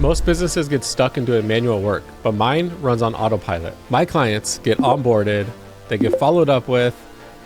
Most businesses get stuck in doing manual work, but mine runs on autopilot. My clients get onboarded, they get followed up with,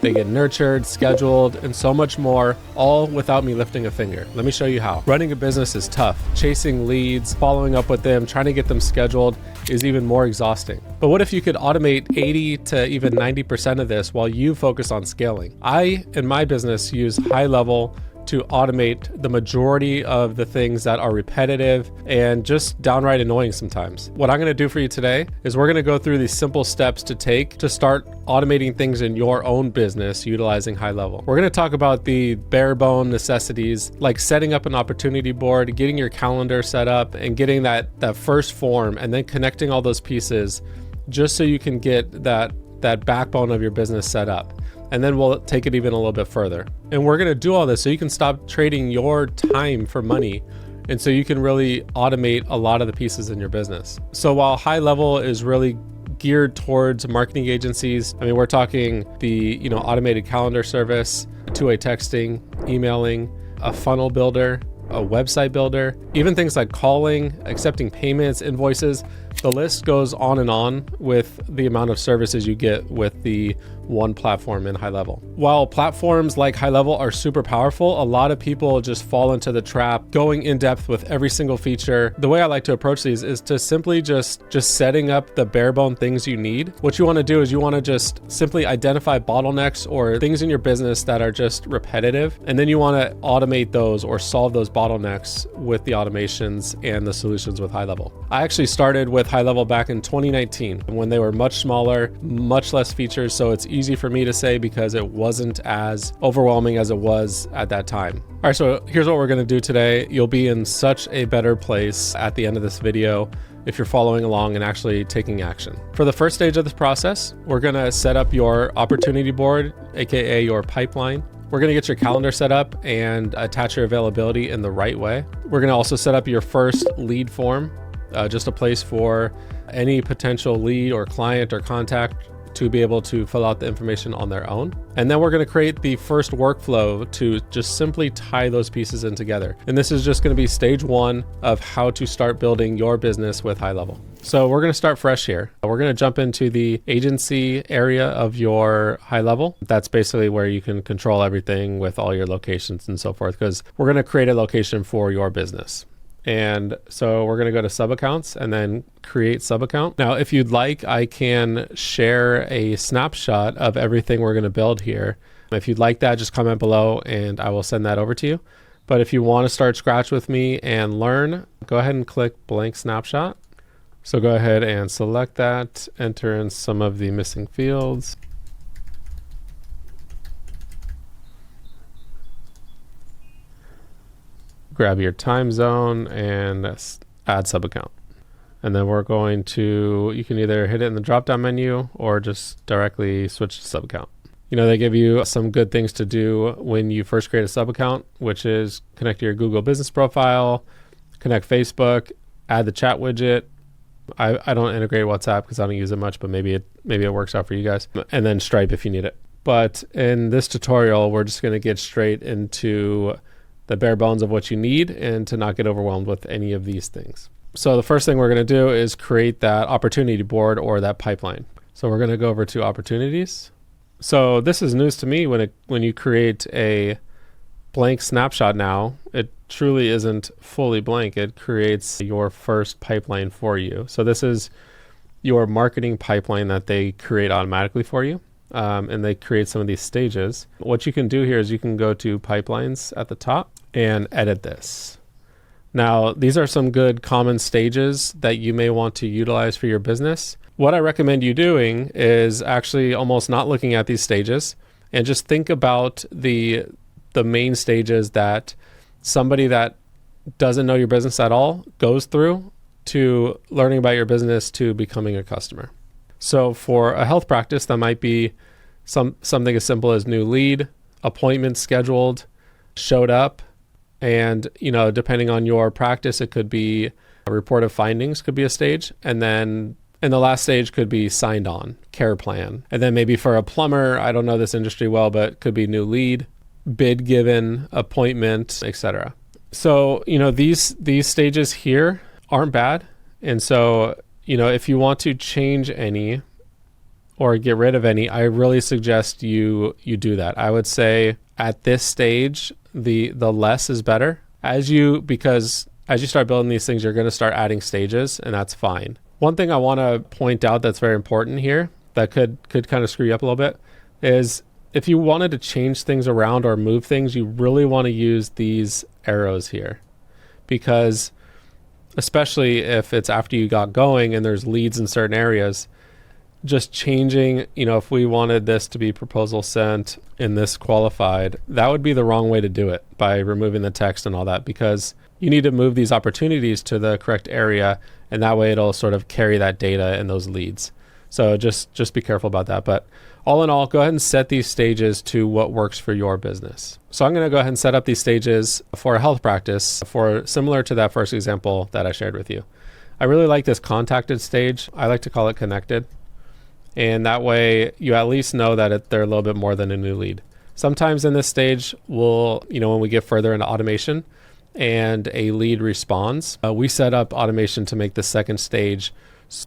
they get nurtured, scheduled, and so much more, all without me lifting a finger. Let me show you how. Running a business is tough. Chasing leads, following up with them, trying to get them scheduled is even more exhausting. But what if you could automate 80 to even 90% of this while you focus on scaling? I, in my business, use high level to automate the majority of the things that are repetitive and just downright annoying sometimes. What I'm going to do for you today is we're going to go through these simple steps to take to start automating things in your own business utilizing high level. We're going to talk about the bare bone necessities like setting up an opportunity board, getting your calendar set up, and getting that first form, and then connecting all those pieces just so you can get that backbone of your business set up. And then we'll take it even a little bit further. And we're gonna do all this so you can stop trading your time for money, and so you can really automate a lot of the pieces in your business. So while high level is really geared towards marketing agencies, I mean, we're talking the automated calendar service, two-way texting, emailing, a funnel builder, a website builder, even things like calling, accepting payments, invoices. The list goes on and on with the amount of services you get with the one platform in high level. While platforms like high level are super powerful, a lot of people just fall into the trap going in depth with every single feature. The way I like to approach these is to simply just setting up the bare bone things you need. What you want to do is you want to just simply identify bottlenecks or things in your business that are just repetitive. And then you want to automate those or solve those bottlenecks with the automations and the solutions with high level. I actually started with high level back in 2019 when they were much smaller, much less features. So it's easy for me to say because it wasn't as overwhelming as it was at that time. All right, so here's what we're going to do today. You'll be in such a better place at the end of this video if you're following along and actually taking action. For the first stage of this process, we're going to set up your opportunity board, aka your pipeline. We're going to get your calendar set up and attach your availability in the right way. We're going to also set up your first lead form, just a place for any potential lead or client or contact to be able to fill out the information on their own. And then we're going to create the first workflow to just simply tie those pieces in together. And this is just going to be stage one of how to start building your business with high level. So we're going to start fresh here. We're going to jump into the agency area of your high level. That's basically where you can control everything with all your locations and so forth, because we're going to create a location for your business. And so we're going to go to sub accounts and then create sub account. Now, if you'd like, I can share a snapshot of everything we're going to build here. If you'd like that, just comment below and I will send that over to you. But if you want to start scratch with me and learn, go ahead and click blank snapshot. So go ahead and select that, enter in some of the missing fields. Grab your time zone and add sub account. And then we're going to, you can either hit it in the drop down menu or just directly switch to sub account. They give you some good things to do when you first create a sub account, which is connect to your Google business profile, connect Facebook, add the chat widget. I don't integrate WhatsApp because I don't use it much, but maybe it works out for you guys. And then Stripe if you need it. But in this tutorial, we're just going to get straight into the bare bones of what you need and to not get overwhelmed with any of these things. So the first thing we're going to do is create that opportunity board or that pipeline. So we're going to go over to opportunities. So this is news to me when you create a blank snapshot now, it truly isn't fully blank. It creates your first pipeline for you. So this is your marketing pipeline that they create automatically for you. And they create some of these stages. What you can do here is you can go to pipelines at the top and edit this. Now, these are some good common stages that you may want to utilize for your business. What I recommend you doing is actually almost not looking at these stages and just think about the main stages that somebody that doesn't know your business at all goes through to learning about your business to becoming a customer. So for a health practice, that might be something as simple as new lead, appointment scheduled, showed up, and depending on your practice, it could be a report of findings could be a stage, and then the last stage could be signed on, care plan. And then maybe for a plumber, I don't know this industry well, but it could be new lead, bid given, appointment, etc. So these stages here aren't bad. And so, if you want to change any or get rid of any, I really suggest you do that. I would say at this stage, the less is better. Because as you start building these things, you're going to start adding stages, and that's fine. One thing I want to point out that's very important here that could kind of screw you up a little bit is if you wanted to change things around or move things, you really want to use these arrows here, because especially if it's after you got going and there's leads in certain areas, just changing, if we wanted this to be proposal sent and this qualified, that would be the wrong way to do it by removing the text and all that, because you need to move these opportunities to the correct area, and that way it'll sort of carry that data and those leads. So just be careful about that. But all in all, go ahead and set these stages to what works for your business. So I'm going to go ahead and set up these stages for a health practice for similar to that first example that I shared with you. I really like this contacted stage. I like to call it connected. And that way you at least know that they're a little bit more than a new lead. Sometimes in this stage, when we get further into automation and a lead responds, we set up automation to make the second stage.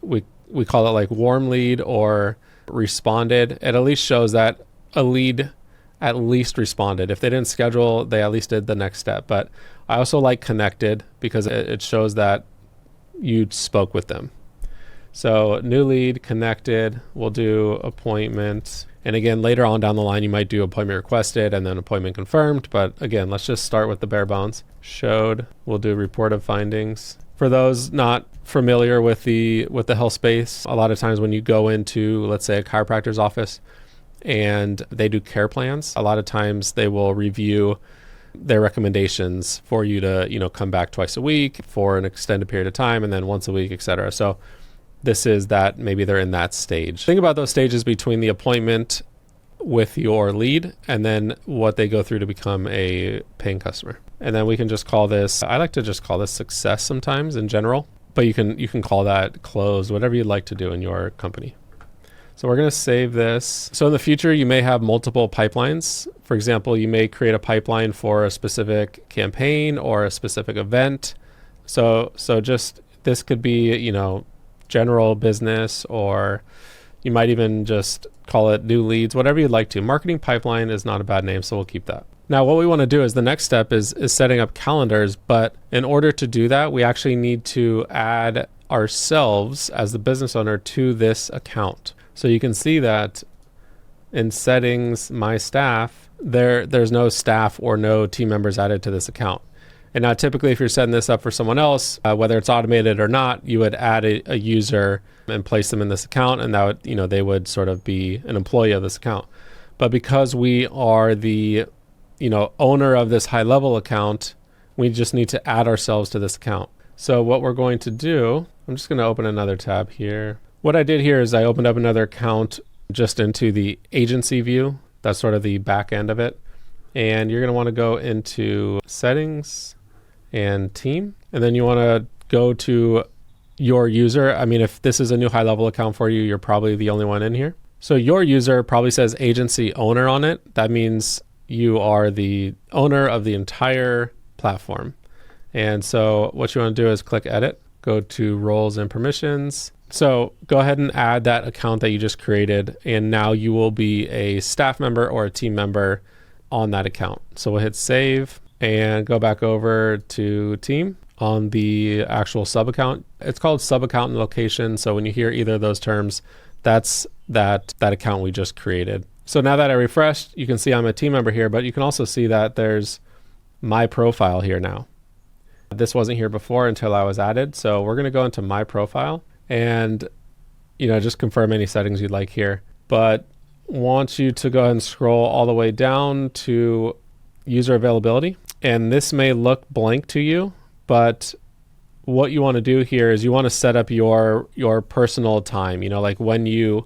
We call it like warm lead or responded. It at least shows that a lead at least responded. If they didn't schedule, they at least did the next step. But I also like connected because it shows that you spoke with them. So new lead, connected, we'll do appointment. And again, later on down the line, you might do appointment requested and then appointment confirmed. But again, let's just start with the bare bones. Showed, we'll do report of findings. For those not familiar with the health space, a lot of times when you go into, let's say, a chiropractor's office and they do care plans, a lot of times they will review their recommendations for you to, come back twice a week for an extended period of time and then once a week, etc. So this is that maybe they're in that stage. Think about those stages between the appointment with your lead and then what they go through to become a paying customer. And then we can just call this, I like to just call this success sometimes in general, but you can call that closed, whatever you'd like to do in your company. So we're going to save this. So in the future, you may have multiple pipelines. For example, you may create a pipeline for a specific campaign or a specific event. So just, this could be, general business, or you might even just call it new leads, whatever you'd like to. Marketing pipeline is not a bad name, so we'll keep that. Now, what we want to do is the next step is setting up calendars. But in order to do that, we actually need to add ourselves as the business owner to this account. So you can see that in settings, my staff, there's no staff or no team members added to this account. And now typically if you're setting this up for someone else, whether it's automated or not, you would add a user and place them in this account, and that would, they would sort of be an employee of this account. But because we are the, owner of this high level account, we just need to add ourselves to this account. So what we're going to do, I'm just going to open another tab here. What I did here is I opened up another account just into the agency view. That's sort of the back end of it. And you're going to want to go into settings and team. And then you want to go to your user. I mean, if this is a new high level account for you, you're probably the only one in here. So your user probably says agency owner on it. That means you are the owner of the entire platform. And so what you want to do is click edit, go to roles and permissions. So go ahead and add that account that you just created. And now you will be a staff member or a team member on that account. So we'll hit save and go back over to team on the actual sub account. It's called sub account and location. So when you hear either of those terms, that's that account we just created. So now that I refreshed, you can see I'm a team member here, but you can also see that there's my profile here now. This wasn't here before until I was added. So we're going to go into my profile and, just confirm any settings you'd like here. But want you to go ahead and scroll all the way down to user availability. And this may look blank to you, but what you want to do here is you want to set up your personal time, like when you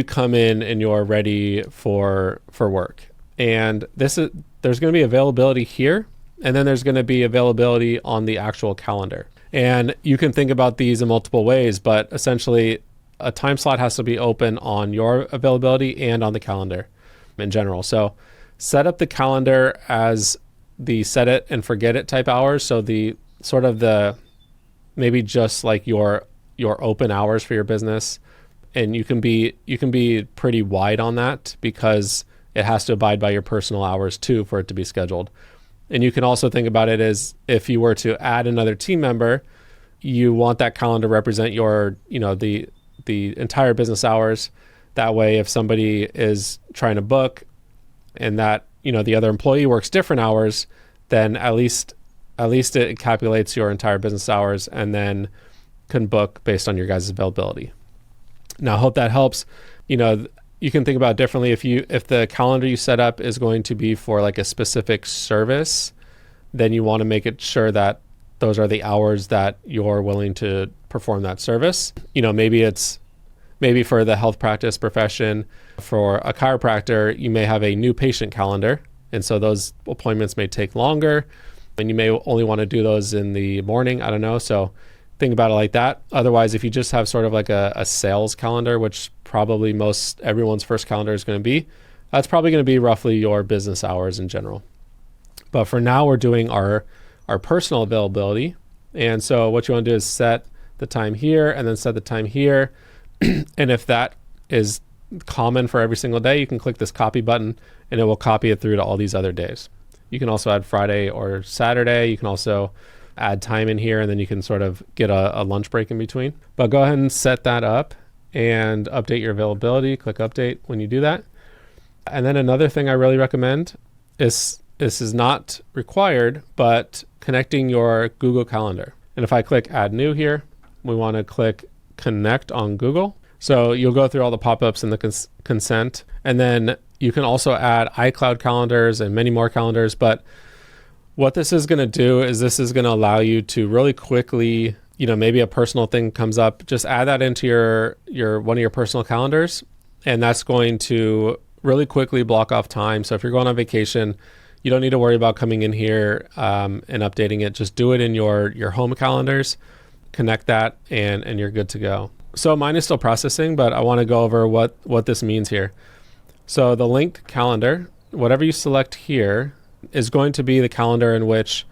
come in and you're ready for work. And there's going to be availability here, and then there's going to be availability on the actual calendar. And you can think about these in multiple ways, but essentially a time slot has to be open on your availability and on the calendar in general. So set up the calendar as the set it and forget it type hours. So the sort of the maybe just like your open hours for your business. And you can be pretty wide on that because it has to abide by your personal hours too for it to be scheduled. And you can also think about it as if you were to add another team member, you want that calendar to represent your, the entire business hours. That way, if somebody is trying to book and that, the other employee works different hours, then at least it calculates your entire business hours and then can book based on your guys' availability. Now, I hope that helps. You can think about it differently. If the calendar you set up is going to be for like a specific service, then you want to make it sure that those are the hours that you're willing to perform that service. Maybe for the health practice profession, for a chiropractor, you may have a new patient calendar. And so those appointments may take longer and you may only want to do those in the morning. I don't know. So think about it like that. Otherwise, if you just have sort of like a sales calendar, which probably everyone's first calendar is going to be, that's probably going to be roughly your business hours in general. But for now, we're doing our personal availability. And so what you want to do is set the time here and then set the time here. And if that is common for every single day, you can click this copy button and it will copy it through to all these other days. You can also add Friday or Saturday. You can also add time in here and then you can sort of get a lunch break in between. But go ahead and set that up and update your availability. Click update when you do that. And then another thing I really recommend is, this is not required, but connecting your Google Calendar. And if I click add new here, we want to click connect on Google. So you'll go through all the pop-ups and the consent. And then you can also add iCloud calendars and many more calendars. But what this is going to do is this is going to allow you to really quickly, maybe a personal thing comes up, just add that into your one of your personal calendars. And that's going to really quickly block off time. So if you're going on vacation, you don't need to worry about coming in here and updating it. Just do it in your home calendars, connect that, and you're good to go. So mine is still processing, but I want to go over what this means here. So the linked calendar, whatever you select here, is going to be the calendar in which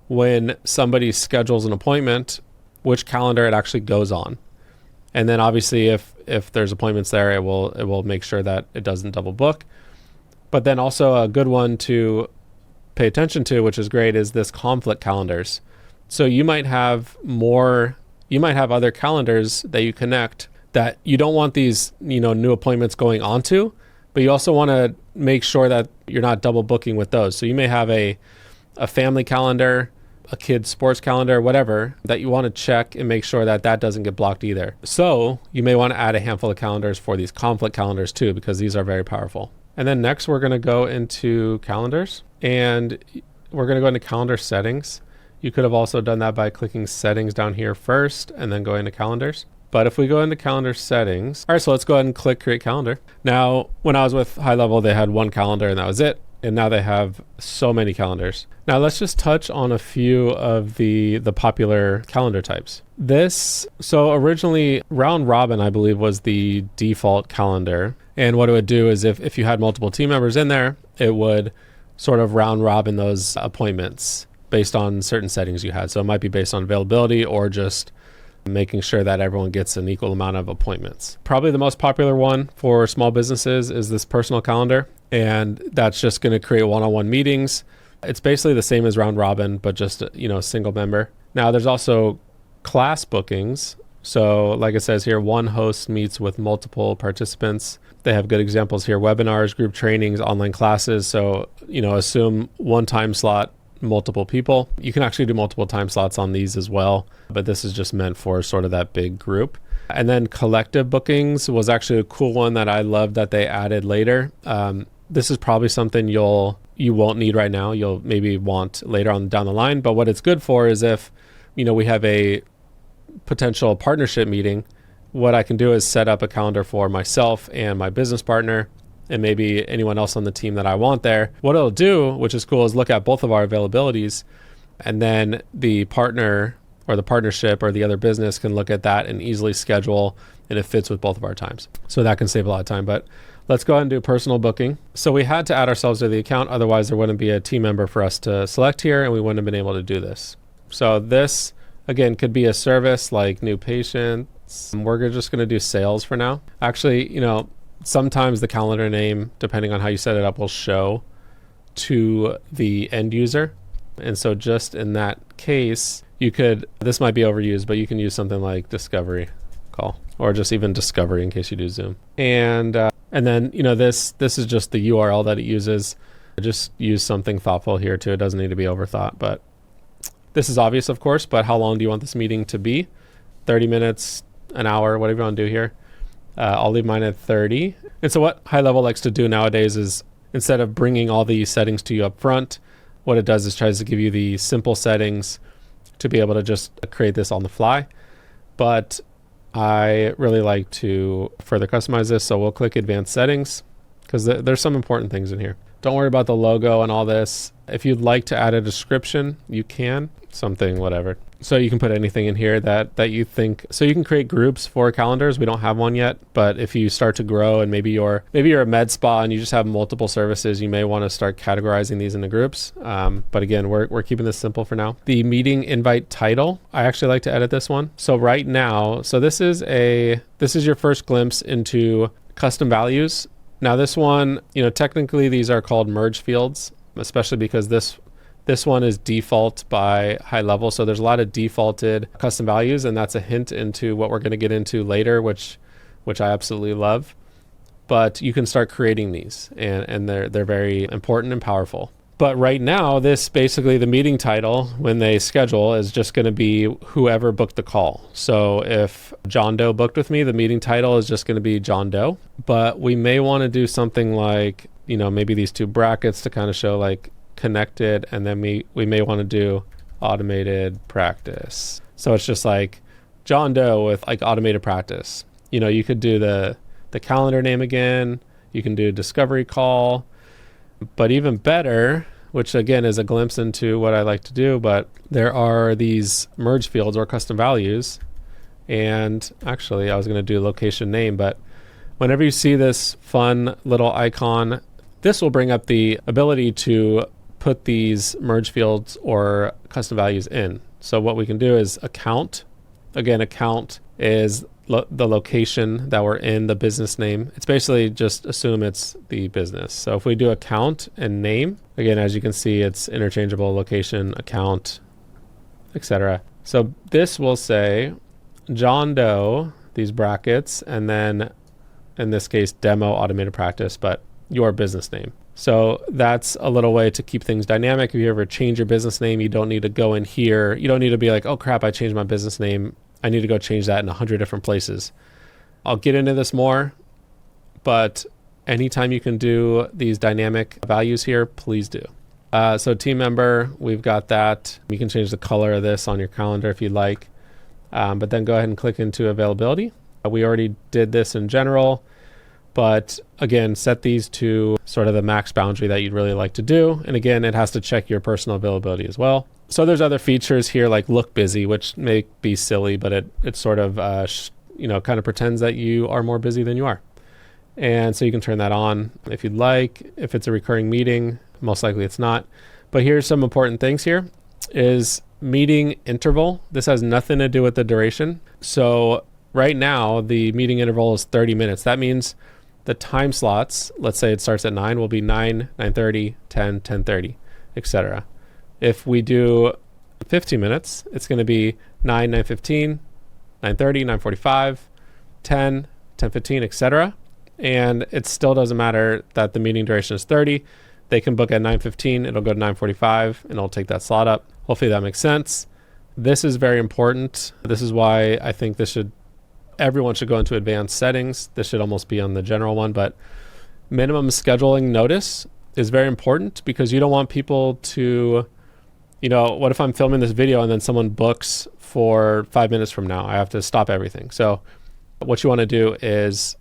when somebody schedules an appointment, which calendar it actually goes on. And then obviously if there's appointments there, it will make sure that it doesn't double book. But then also a good one to pay attention to, which is great, is this conflict calendars. So you might have other calendars that you connect that you don't want these, new appointments going onto, but you also want to make sure that you're not double booking with those. So you may have a family calendar, a kid's sports calendar, whatever, that you want to check and make sure that doesn't get blocked either. So you may want to add a handful of calendars for these conflict calendars too, because these are very powerful. And then next we're going to go into calendars and we're going to go into calendar settings. You could have also done that by clicking settings down here first and then going to calendars. But if we go into calendar settings, all right, so let's go ahead and click create calendar. Now, when I was with High Level, they had one calendar and that was it. And now they have so many calendars. Now let's just touch on a few of the popular calendar types. So originally round robin, I believe, was the default calendar. And what it would do is if you had multiple team members in there, it would sort of round robin those appointments based on certain settings you had. So it might be based on availability or just making sure that everyone gets an equal amount of appointments. Probably the most popular one for small businesses is this personal calendar. And that's just going to create one-on-one meetings. It's basically the same as round robin, but just, single member. Now there's also class bookings. So like it says here, one host meets with multiple participants. They have good examples here: webinars, group trainings, online classes. So, assume one time slot, multiple people. You can actually do multiple time slots on these as well, but this is just meant for sort of that big group. And then collective bookings was actually a cool one that I love that they added later. This is probably something you won't need right now. You'll maybe want later on down the line. But what it's good for is if, we have a potential partnership meeting, what I can do is set up a calendar for myself and my business partner and maybe anyone else on the team that I want there. What it'll do, which is cool, is look at both of our availabilities, and then the partner or the partnership or the other business can look at that and easily schedule, and it fits with both of our times. So that can save a lot of time. But let's go ahead and do personal booking. So we had to add ourselves to the account. Otherwise, there wouldn't be a team member for us to select here, and we wouldn't have been able to do this. So this Again, could be a service like new patients. We're just going to do sales for now. Actually, sometimes the calendar name, depending on how you set it up, will show to the end user. And so just in that case, this might be overused, but you can use something like discovery call, or just even discovery in case you do Zoom. And then, this is just the URL that it uses. Just use something thoughtful here too. It doesn't need to be overthought, but this is obvious, of course, but how long do you want this meeting to be? 30 minutes, an hour, whatever you want to do here. I'll leave mine at 30. And so what High Level likes to do nowadays is, instead of bringing all these settings to you up front, what it does is tries to give you the simple settings to be able to just create this on the fly. But I really like to further customize this. So we'll click Advanced Settings, because there's some important things in here. Don't worry about the logo and all this. If you'd like to add a description, you can. Something, whatever. So you can put anything in here that you think. So you can create groups for calendars. We don't have one yet, but if you start to grow and maybe you're a med spa and you just have multiple services, you may want to start categorizing these into groups. But again, we're keeping this simple for now. The meeting invite title, I actually like to edit this one. So right now, this is your first glimpse into custom values. Now this one, technically these are called merge fields, especially because this one is default by High Level. So there's a lot of defaulted custom values, and that's a hint into what we're going to get into later, which I absolutely love. But you can start creating these, and they're very important and powerful. But right now, this basically the meeting title when they schedule is just going to be whoever booked the call. So if John Doe booked with me, the meeting title is just going to be John Doe. But we may want to do something like, maybe these two brackets to kind of show like connected, and then we may want to do automated practice. So it's just like John Doe with like automated practice. You could do the calendar name again. You can do discovery call. But even better, which again is a glimpse into what I like to do, but there are these merge fields or custom values. And actually I was going to do location name, but whenever you see this fun little icon, this will bring up the ability to put these merge fields or custom values in. So what we can do is account. Again, account is the location that we're in, the business name. It's basically just assume it's the business. So if we do account and name, again, as you can see, it's interchangeable: location, account, etc. So this will say John Doe, these brackets, and then in this case, demo automated practice, but your business name. So that's a little way to keep things dynamic. If you ever change your business name, you don't need to go in here. You don't need to be like, oh crap, I changed my business name. I need to go change that in 100 different places. I'll get into this more, but anytime you can do these dynamic values here, please do. So team member, we've got that. You can change the color of this on your calendar if you'd like, but then go ahead and click into availability. We already did this in general, but again, set these to sort of the max boundary that you'd really like to do. And again, it has to check your personal availability as well. So there's other features here like look busy, which may be silly, but it sort of, kind of pretends that you are more busy than you are. And so you can turn that on if you'd like. If it's a recurring meeting, most likely it's not. But here's some important things here is meeting interval. This has nothing to do with the duration. So right now the meeting interval is 30 minutes. That means the time slots, let's say it starts at 9, will be 9, 9:30, 10, 10:30, etc. If we do 15 minutes, it's going to be 9, 9:15, 9:30, 9:45, 10, 10:15, etc. And it still doesn't matter that the meeting duration is 30. They can book at 9:15, it'll go to 9:45, and it'll take that slot up. Hopefully that makes sense. This is very important. This is why I think everyone should go into advanced settings. This should almost be on the general one, but minimum scheduling notice is very important because you don't want people to, what if I'm filming this video and then someone books for 5 minutes from now? I have to stop everything. So what you want to do is,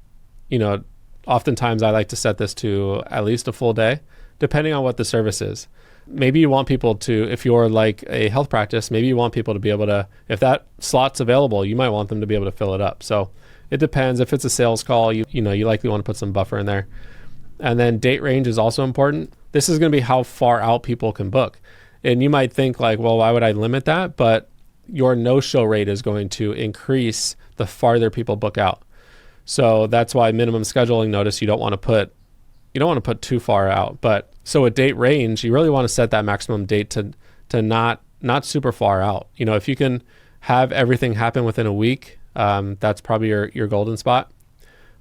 oftentimes I like to set this to at least a full day, depending on what the service is. Maybe you want people to, if you're like a health practice, maybe you want people to be able to, if that slot's available, you might want them to be able to fill it up. So it depends. If it's a sales call, you likely want to put some buffer in there. And then date range is also important. This is going to be how far out people can book. And you might think like, well, why would I limit that? But your no-show rate is going to increase the farther people book out. So that's why minimum scheduling notice, you don't want to put too far out. But so a date range, you really want to set that maximum date to not super far out. If you can have everything happen within a week, that's probably your golden spot.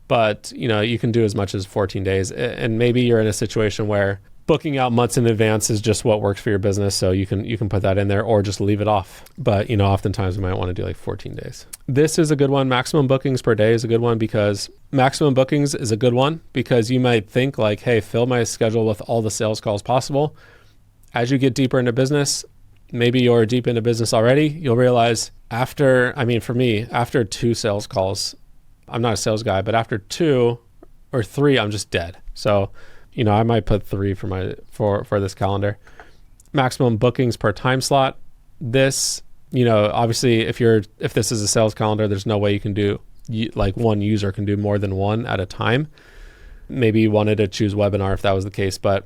But you can do as much as 14 days, and maybe you're in a situation where booking out months in advance is just what works for your business, so you can put that in there, or just leave it off. But oftentimes we might want to do like 14 days. This is a good one. Maximum bookings per day is a good one, because you might think like, hey, fill my schedule with all the sales calls possible. As you get deeper into business, maybe you're deep into business already, you'll realize after 2 sales calls, I'm not a sales guy, but after 2 or 3, I'm just dead. So, I might put 3 for this calendar. Maximum bookings per time slot. This, obviously if this is a sales calendar, there's no way you can do, like one user can do more than one at a time. Maybe you wanted to choose webinar if that was the case, but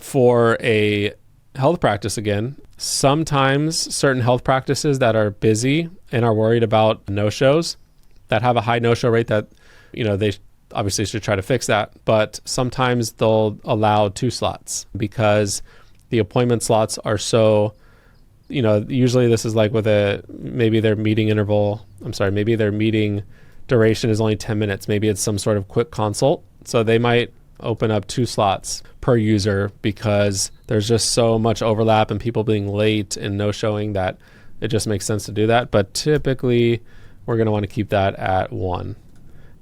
for a health practice, again, sometimes certain health practices that are busy and are worried about no-shows, that have a high no-show rate, that they obviously should try to fix that, but sometimes they'll allow 2 slots because the appointment slots are so, usually this is like with maybe their meeting duration is only 10 minutes. Maybe it's some sort of quick consult. So they might open up 2 slots per user because there's just so much overlap and people being late and no showing that it just makes sense to do that. But typically we're going to want to keep that at 1.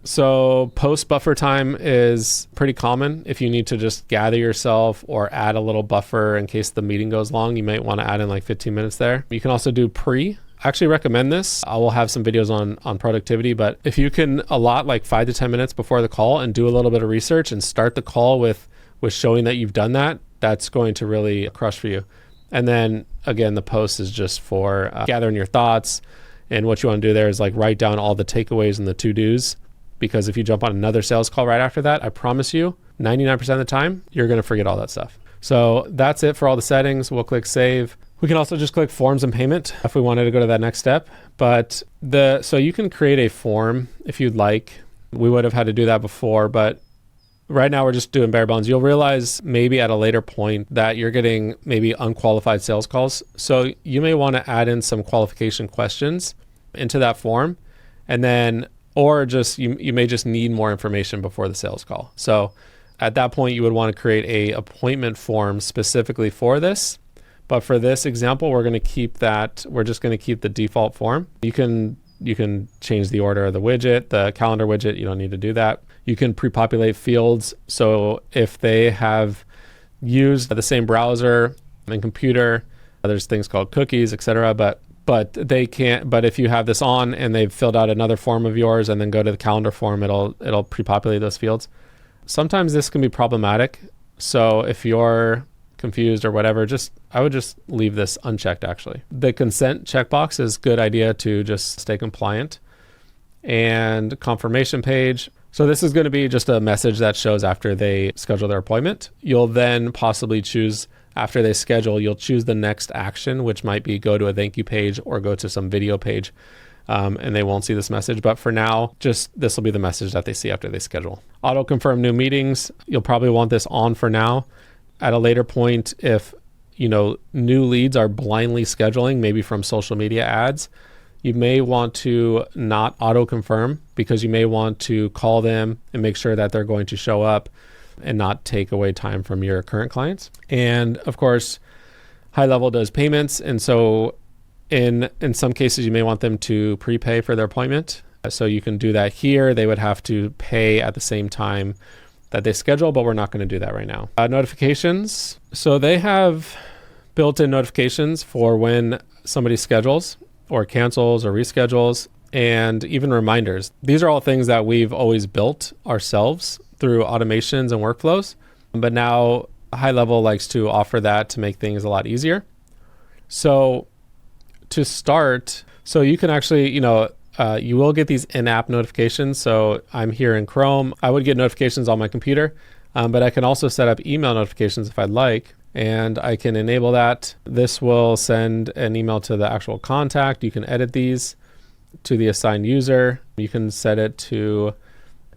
So post buffer time is pretty common. If you need to just gather yourself or add a little buffer in case the meeting goes long, you might want to add in like 15 minutes there. You can also do pre. I actually recommend this. I will have some videos on productivity, but if you can allot like 5 to 10 minutes before the call and do a little bit of research and start the call with showing that you've done that, that's going to really crush for you. And then again, the post is just for gathering your thoughts. And what you want to do there is like write down all the takeaways and the to-dos, because if you jump on another sales call right after that, I promise you 99% of the time, you're going to forget all that stuff. So that's it for all the settings. We'll click save. We can also just click forms and payment if we wanted to go to that next step. But so you can create a form if you'd like. We would have had to do that before, but right now we're just doing bare bones. You'll realize maybe at a later point that you're getting maybe unqualified sales calls. So you may want to add in some qualification questions into that form, and then, or just you may just need more information before the sales call. So at that point, you would want to create a appointment form specifically for this. But for this example, we're going to keep that. We're just going to keep the default form. You can change the order of the widget, the calendar widget. You don't need to do that. You can pre-populate fields. So if they have used the same browser and computer, there's things called cookies, etc. But they can't. But if you have this on and they've filled out another form of yours and then go to the calendar form, it'll pre-populate those fields. Sometimes this can be problematic. So if you're confused or whatever, I would just leave this unchecked. Actually, the consent checkbox is a good idea to just stay compliant. And confirmation page. So this is going to be just a message that shows after they schedule their appointment. You'll then possibly choose, after they schedule, you'll choose the next action, which might be go to a thank you page or go to some video page. And they won't see this message. But for now, just this will be the message that they see after they schedule. Auto confirm new meetings. You'll probably want this on for now. At a later point, if new leads are blindly scheduling, maybe from social media ads, you may want to not auto confirm, because you may want to call them and make sure that they're going to show up and not take away time from your current clients. And of course, high level does payments. And so in some cases, you may want them to prepay for their appointment. So you can do that here. They would have to pay at the same time that they schedule, but we're not going to do that right now. Notifications. So they have built-in notifications for when somebody schedules or cancels or reschedules, and even reminders. These are all things that we've always built ourselves through automations and workflows. But now High Level likes to offer that to make things a lot easier. So to start, so you can actually, you will get these in-app notifications. So I'm here in Chrome. I would get notifications on my computer, but I can also set up email notifications if I'd like. and I can enable that. This will send an email to the actual contact. You can edit these to the assigned user. You can set it to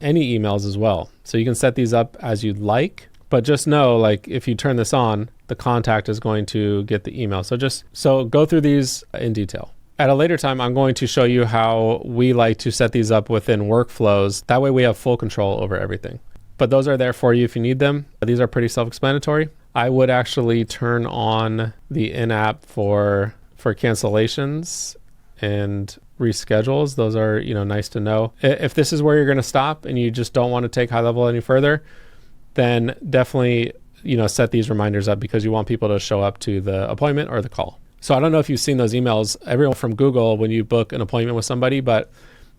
any emails as well. So you can set these up as you'd like, but just know, like, if you turn this on, the contact is going to get the email. So go through these in detail. At a later time, I'm going to show you how we like to set these up within workflows. That way we have full control over everything. But those are there for you if you need them. These are pretty self-explanatory. I would actually turn on the in-app for cancellations and reschedules. Those are, nice to know. If this is where you're going to stop and you just don't want to take high level any further, then definitely, set these reminders up, because you want people to show up to the appointment or the call. So I don't know if you've seen those emails, everyone from Google, when you book an appointment with somebody, but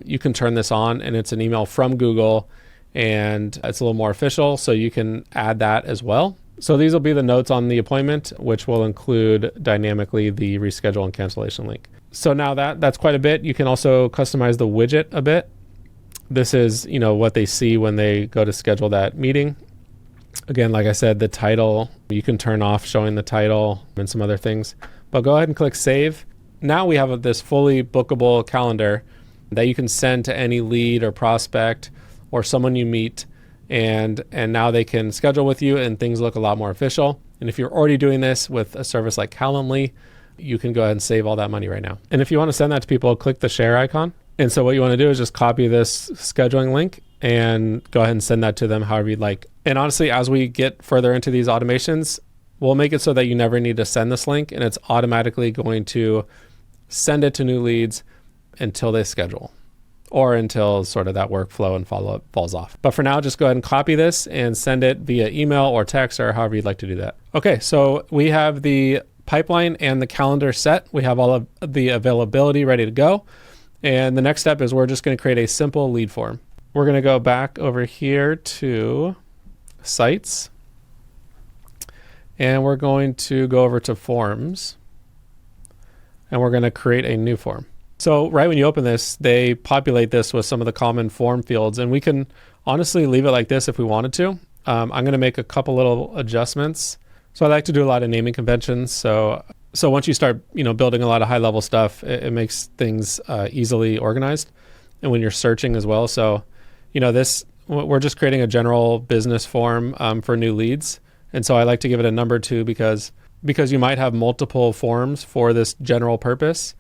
you can turn this on and it's an email from Google and it's a little more official. So you can add that as well. So these will be the notes on the appointment, which will include dynamically the reschedule and cancellation link. So now that's quite a bit. You can also customize the widget a bit. This is, what they see when they go to schedule that meeting. Again, like I said, the title, you can turn off showing the title and some other things. But go ahead and click save. Now we have this fully bookable calendar that you can send to any lead or prospect or someone you meet, and now they can schedule with you and things look a lot more official. And if you're already doing this with a service like Calendly, you can go ahead and save all that money right now. And if you want to send that to people, click the share icon. And so what you want to do is just copy this scheduling link and go ahead and send that to them however you'd like. And honestly, as we get further into these automations, we'll make it so that you never need to send this link, and it's automatically going to send it to new leads until they schedule or until sort of that workflow and follow-up falls off. But for now, just go ahead and copy this and send it via email or text or however you'd like to do that. Okay, so we have the pipeline and the calendar set. We have all of the availability ready to go. And the next step is we're just going to create a simple lead form. We're going to go back over here to Sites. And we're going to go over to Forms. And we're going to create a new form. So right when you open this, they populate this with some of the common form fields. And we can honestly leave it like this if we wanted to. I'm going to make a couple little adjustments. So I like to do a lot of naming conventions. So once you start, building a lot of high level stuff, it makes things easily organized. And when you're searching as well. So, we're just creating a general business form for new leads. And so I like to give it a number 2 because you might have multiple forms for this general purpose,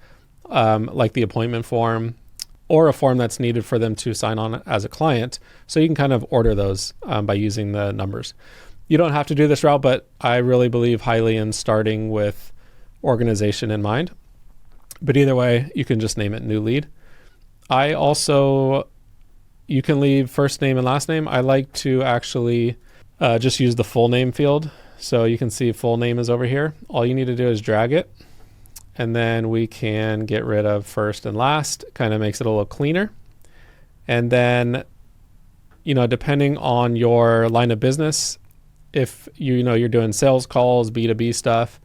like the appointment form or a form that's needed for them to sign on as a client. So you can kind of order those by using the numbers. You don't have to do this route, but I really believe highly in starting with organization in mind. But either way, you can just name it new lead. You can leave first name and last name. I like to actually just use the full name field. So you can see full name is over here. All you need to do is drag it. And then we can get rid of first and last. Kind of makes it a little cleaner. And then, depending on your line of business, if you're doing sales calls, B2B stuff,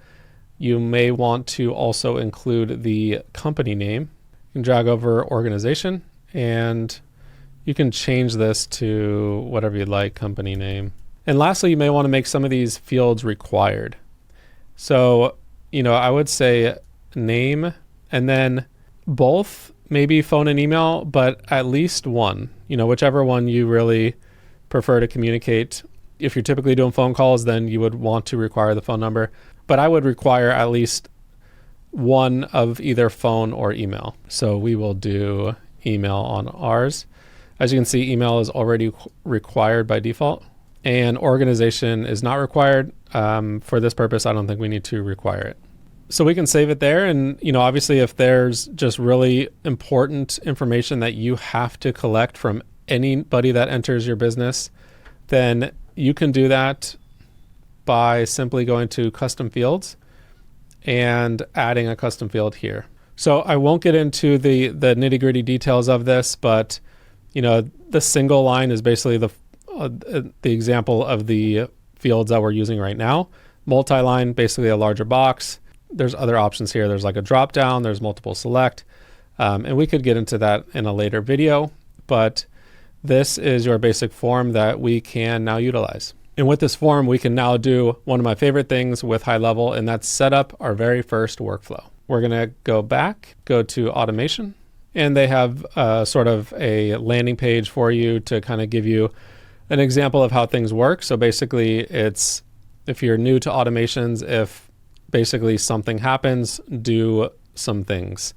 you may want to also include the company name. You can drag over organization and you can change this to whatever you'd like, company name. And lastly, you may want to make some of these fields required. So, I would say name and then both, maybe phone and email, but at least one, whichever one you really prefer to communicate. If you're typically doing phone calls, then you would want to require the phone number, but I would require at least one of either phone or email. So we will do email on ours. As you can see, email is already required by default, and organization is not required. For this purpose, I don't think we need to require it. So we can save it there. And, obviously if there's just really important information that you have to collect from anybody that enters your business, then you can do that by simply going to custom fields and adding a custom field here. So I won't get into the nitty-gritty details of this, but the single line is basically the example of the fields that we're using right now. Multi-line, basically a larger box. There's other options here. There's like a drop down, there's multiple select, and we could get into that in a later video, but this is your basic form that we can now utilize. And with this form, we can now do one of my favorite things with high level, and that's set up our very first workflow. We're going to go back, go to automation, and they have sort of a landing page for you to kind of give you an example of how things work. So basically it's, if you're new to automations, if basically something happens, do some things.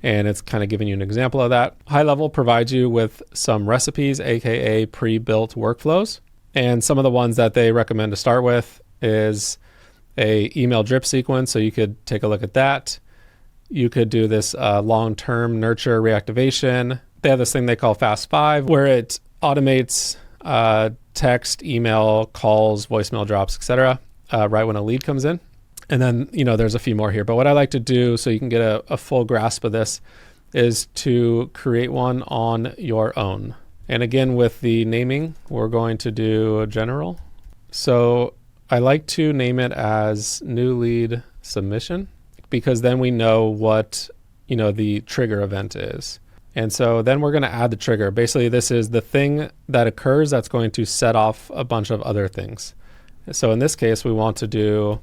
And it's kind of giving you an example of that. High level provides you with some recipes, AKA pre-built workflows. And some of the ones that they recommend to start with is a email drip sequence. So you could take a look at that. You could do this long-term nurture reactivation. They have this thing they call Fast 5, where it automates text, email, calls, voicemail drops, etc. Right when a lead comes in. And then, there's a few more here. But what I like to do, so you can get a full grasp of this, is to create one on your own. And again, with the naming, we're going to do general. So I like to name it as new lead submission, because then we know what, the trigger event is. And so then we're going to add the trigger. Basically, this is the thing that occurs that's going to set off a bunch of other things. So in this case, we want to do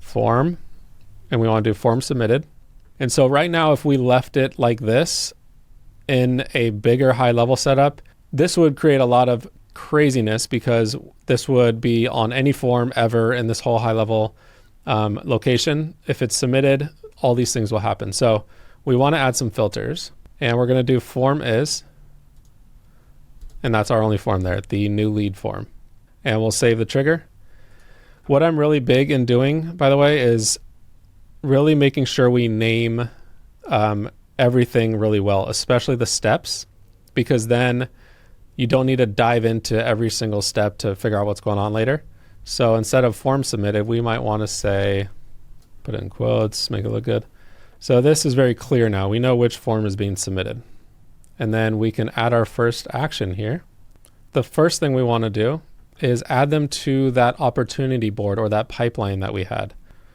form, and we want to do form submitted. And so right now, if we left it like this, in a bigger high level setup, this would create a lot of craziness, because this would be on any form ever in this whole high level location. If it's submitted, all these things will happen. So we want to add some filters, and we're going to do form is, and that's our only form there, the new lead form. And we'll save the trigger. What I'm really big in doing, by the way, is really making sure we name everything really well, especially the steps, because then you don't need to dive into every single step to figure out what's going on later. So instead of form submitted, we might want to say, put it in quotes, make it look good. So this is very clear now. We know which form is being submitted. And then we can add our first action here. The first thing we want to do is add them to that opportunity board, or that pipeline that we had.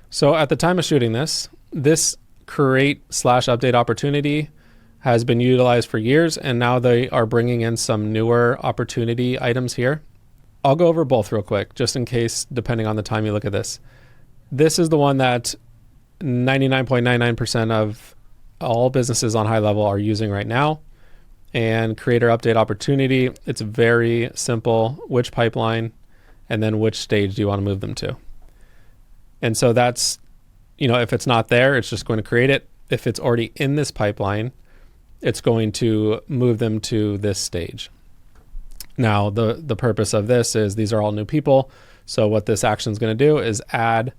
So at the time of shooting this create/update opportunity has been utilized for years, and now they are bringing in some newer opportunity items here. I'll go over both real quick, just in case, depending on the time you look at this. This is the one that 99.99% of all businesses on high level are using right now. And creator update opportunity, it's very simple. Which pipeline, and then which stage do you want to move them to? And so that's, if it's not there, it's just going to create it. If it's already in this pipeline, it's going to move them to this stage. Now, the purpose of this is these are all new people. So what this action is going to do is add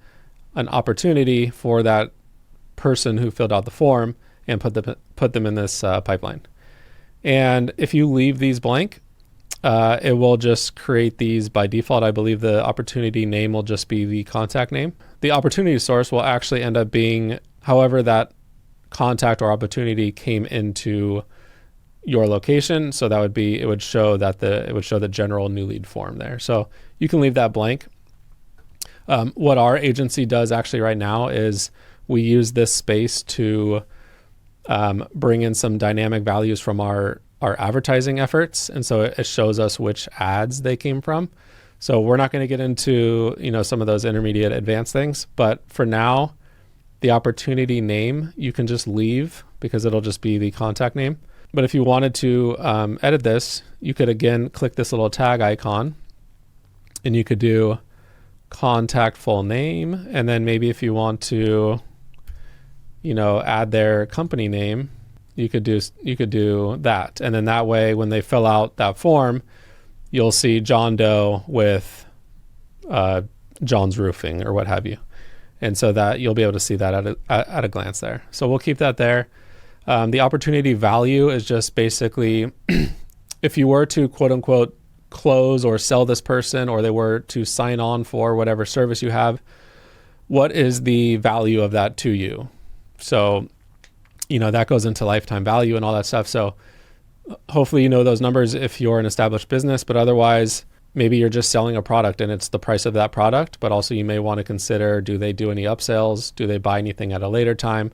an opportunity for that person who filled out the form and put them in this pipeline. And if you leave these blank, it will just create these by default. I believe the opportunity name will just be the contact name. The opportunity source will actually end up being however that contact or opportunity came into your location. So that would be, it would show the general new lead form there. So you can leave that blank. What our agency does actually right now is we use this space to bring in some dynamic values from our advertising efforts. And so it shows us which ads they came from. So we're not going to get into, some of those intermediate advanced things, but for now, the opportunity name, you can just leave because it'll just be the contact name. But if you wanted to edit this, you could again click this little tag icon, and you could do contact full name. And then maybe if you want to, add their company name, you could do that. And then that way, when they fill out that form, you'll see John Doe with John's Roofing or what have you. And so that you'll be able to see that at a glance there. So we'll keep that there. The opportunity value is just basically if you were to quote unquote close or sell this person, or they were to sign on for whatever service you have, what is the value of that to you? So, that goes into lifetime value and all that stuff. So hopefully you know those numbers if you're an established business, but otherwise maybe you're just selling a product and it's the price of that product, but also you may want to consider, do they do any upsells? Do they buy anything at a later time?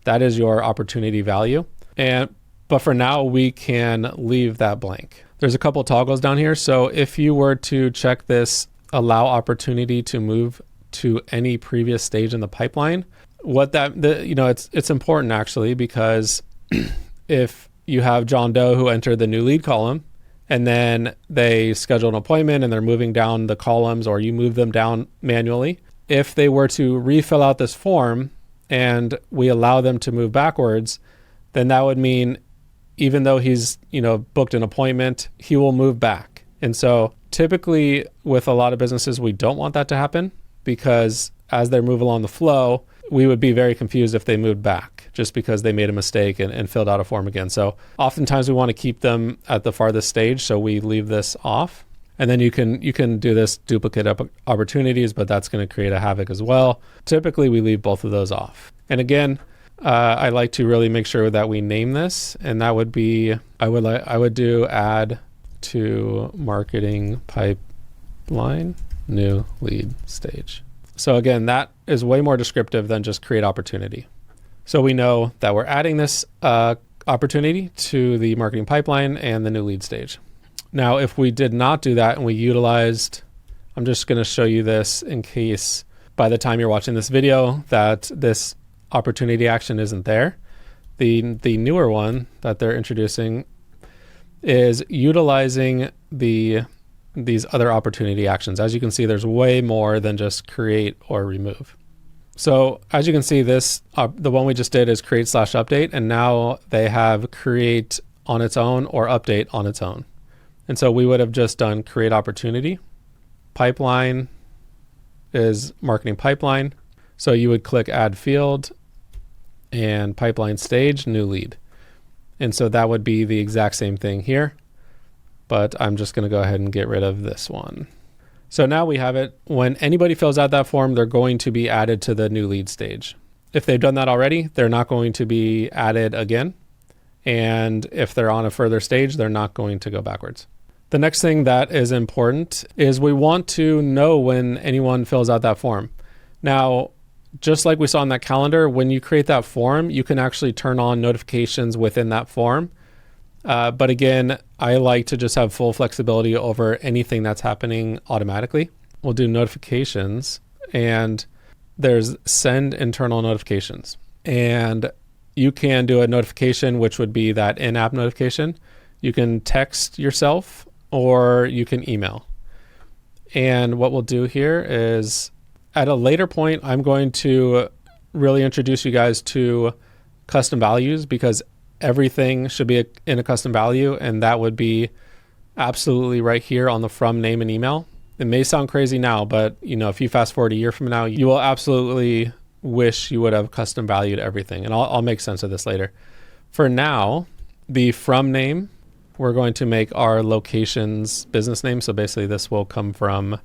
That is your opportunity value. But for now, we can leave that blank. there's a couple toggles down here. So if you were to check this allow opportunity to move to any previous stage in the pipeline, it's important actually, because if you have John Doe who entered the new lead column and then they schedule an appointment and they're moving down the columns, or you move them down manually, if they were to refill out this form and we allow them to move backwards, then that would mean even though he's, booked an appointment, he will move back. And so typically with a lot of businesses, we don't want that to happen, because as they move along the flow, we would be very confused if they moved back just because they made a mistake and filled out a form again. So oftentimes we want to keep them at the farthest stage, so we leave this off. And then you can do this duplicate opportunities, but that's going to create a havoc as well. Typically we leave both of those off. And again, I like to really make sure that we name this, and that would be, I would do add to marketing pipeline new lead stage. So again, that is way more descriptive than just create opportunity. So we know that we're adding this opportunity to the marketing pipeline and the new lead stage. Now, if we did not do that and we utilized, I'm just going to show you this in case by the time you're watching this video that this opportunity action isn't there. The newer one that they're introducing is utilizing these other opportunity actions. As you can see, there's way more than just create or remove. So as you can see, this the one we just did is create/update, and now they have create on its own or update on its own. And so we would have just done create opportunity. Pipeline is marketing pipeline. So you would click add field and pipeline stage, new lead. And so that would be the exact same thing here, but I'm just going to go ahead and get rid of this one. So now we have it. When anybody fills out that form, they're going to be added to the new lead stage. If they've done that already, they're not going to be added again. And if they're on a further stage, they're not going to go backwards. The next thing that is important is we want to know when anyone fills out that form. Now, just like we saw in that calendar, when you create that form, you can actually turn on notifications within that form. But again, I like to just have full flexibility over anything that's happening automatically. We'll do notifications, and there's send internal notifications. And you can do a notification, which would be that in-app notification. You can text yourself or you can email. And what we'll do here is at a later point, I'm going to really introduce you guys to custom values, because everything should be in a custom value, and that would be absolutely right here on the from, name, and email. It may sound crazy now, but if you fast forward a year from now, you will absolutely wish you would have custom valued everything. And I'll make sense of this later. For now, the from name, we're going to make our location's business name. So basically this will come from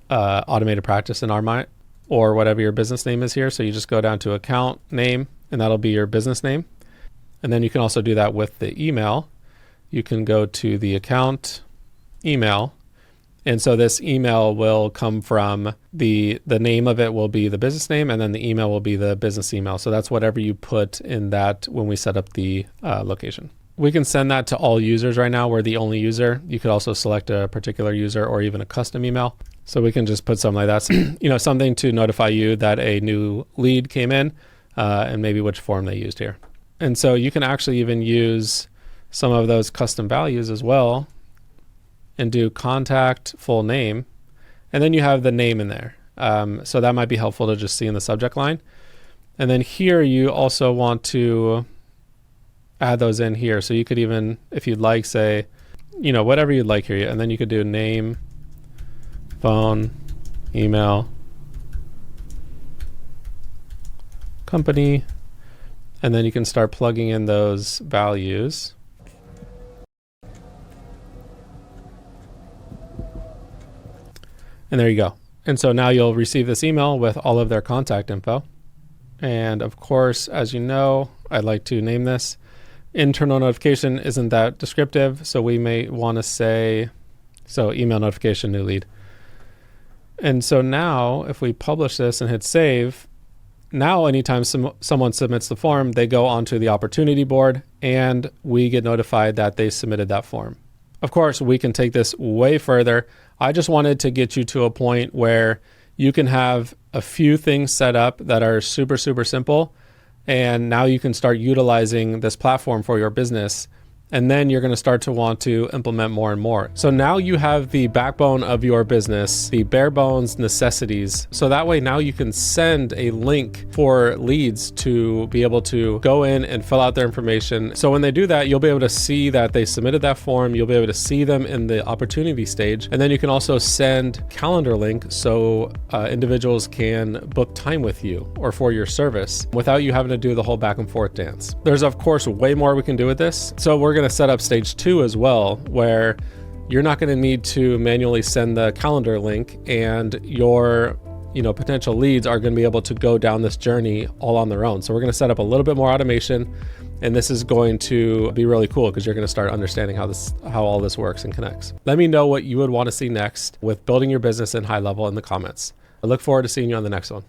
automated practice in our mind, or whatever your business name is here. So you just go down to account name, and that'll be your business name. And then you can also do that with the email. You can go to the account email. And so this email will come from the name of it will be the business name, and then the email will be the business email. So that's whatever you put in that when we set up the location. We can send that to all users right now. We're the only user. You could also select a particular user or even a custom email. So we can just put something like that, something to notify you that a new lead came in and maybe which form they used here. And so you can actually even use some of those custom values as well and do contact full name. And then you have the name in there. So that might be helpful to just see in the subject line. And then here you also want to add those in here. So you could even, if you'd like, say, whatever you'd like here. And then you could do name, phone, email, company, and then you can start plugging in those values. And there you go. And so now you'll receive this email with all of their contact info. And of course, as you know, I'd like to name this. Internal notification isn't that descriptive, so we may want to say, so email notification, new lead. And so now if we publish this and hit save, now anytime someone submits the form, they go onto the opportunity board and we get notified that they submitted that form. Of course, we can take this way further. I just wanted to get you to a point where you can have a few things set up that are super, super simple. And now you can start utilizing this platform for your business. And then you're going to start to want to implement more and more. So now you have the backbone of your business, the bare bones necessities. So that way now you can send a link for leads to be able to go in and fill out their information. So when they do that, you'll be able to see that they submitted that form. You'll be able to see them in the opportunity stage. And then you can also send calendar link so individuals can book time with you or for your service without you having to do the whole back and forth dance. There's of course way more we can do with this. So we're going to set up stage 2 as well, where you're not going to need to manually send the calendar link, and your potential leads are going to be able to go down this journey all on their own. So we're going to set up a little bit more automation, and this is going to be really cool because you're going to start understanding how all this works and connects. Let me know what you would want to see next with building your business in high level in the comments. I look forward to seeing you on the next one.